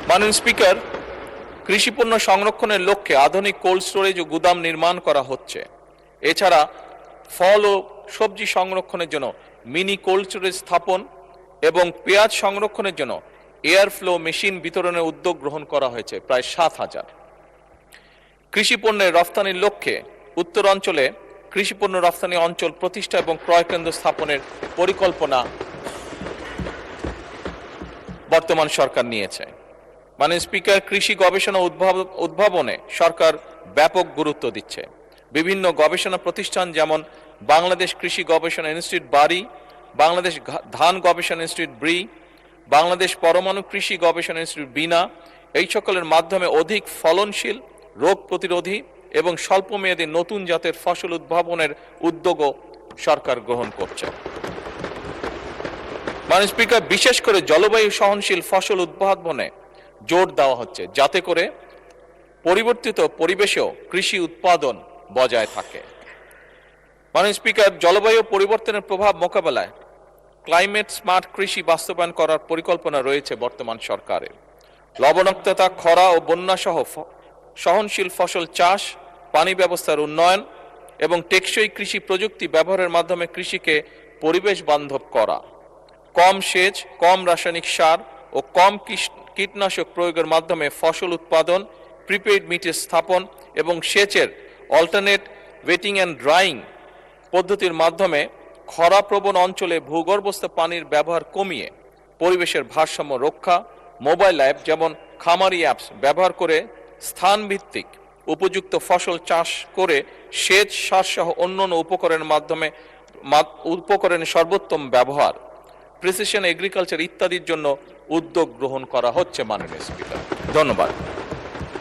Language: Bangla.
মাননীয় স্পিকার, কৃষিপণ্য সংরক্ষণের লক্ষ্যে আধুনিক কোল্ড স্টোরেজ ও গুদাম নির্মাণ করা হচ্ছে। এছাড়া ফল ও সবজি সংরক্ষণের জন্য মিনি কোল্ড স্টোরেজ স্থাপন এবং পেঁয়াজ সংরক্ষণের জন্য এয়ার ফ্লো মেশিন বিতরণের উদ্যোগ গ্রহণ করা হয়েছে প্রায় 7,000। কৃষিপণ্যের রফতানির লক্ষ্যে উত্তরাঞ্চলে কৃষিপণ্য রফতানি অঞ্চল প্রতিষ্ঠা এবং ক্রয় কেন্দ্র স্থাপনের পরিকল্পনা বর্তমান সরকার নিয়েছে। মাননীয় স্পিকার, কৃষি গবেষণা উদ্ভাবনে সরকার ব্যাপক গুরুত্ব দিচ্ছে। বিভিন্ন গবেষণা প্রতিষ্ঠান যেমন বাংলাদেশ কৃষি গবেষণা ইনস্টিটিউট বারি, বাংলাদেশ ধান গবেষণা ইনস্টিটিউট ব্রি, বাংলাদেশ পরমাণু কৃষি গবেষণা ইনস্টিটিউট বিনা, এই সকলের মাধ্যমে অধিক ফলনশীল, রোগ প্রতিরোধী এবং স্বল্পমেয়াদী নতুন জাতের ফসল উদ্ভাবনের উদ্যোগও সরকার গ্রহণ করছে। মাননীয় স্পিকার, বিশেষ করে জলবায়ু সহনশীল ফসল উদ্ভাবনে জোর দেওয়া হচ্ছে, যাতে করে পরিবর্তিত পরিবেশেও কৃষি উৎপাদন বজায় থাকে। মাননীয় স্পিকার, জলবায়ু পরিবর্তনের প্রভাব মোকাবেলায় ক্লাইমেট স্মার্ট কৃষি বাস্তবায়ন করার পরিকল্পনা রয়েছে বর্তমান সরকারের। লবণাক্ততা, খরা ও বন্যা সহ সহনশীল ফসল চাষ, পানি ব্যবস্থার উন্নয়ন এবং টেকসই কৃষি প্রযুক্তি ব্যবহারের মাধ্যমে কৃষিকে পরিবেশ বান্ধব করা, কম সেচ, কম রাসায়নিক সার ও কম কীটনাশক প্রয়োগের মাধ্যমে ফসল উৎপাদন, প্রিপেইড মিটার স্থাপন এবং সেচের অল্টারনেট ওয়েটিং অ্যান্ড ড্রাইং পদ্ধতির মাধ্যমে খরাপ্রবণ অঞ্চলে ভূগর্ভস্থ পানির ব্যবহার কমিয়ে পরিবেশের ভারসাম্য রক্ষা, মোবাইল অ্যাপ যেমন খামারি অ্যাপস ব্যবহার করে স্থানভিত্তিক উপযুক্ত ফসল চাষ করে সেচ, সার সহ অন্যান্য উপকরণের সর্বোত্তম ব্যবহার, প্রিসিশন এগ্রিকালচার ইত্যাদির জন্য উদ্যোগ গ্রহণ করা হচ্ছে। মাননীয় স্পিকার, ধন্যবাদ।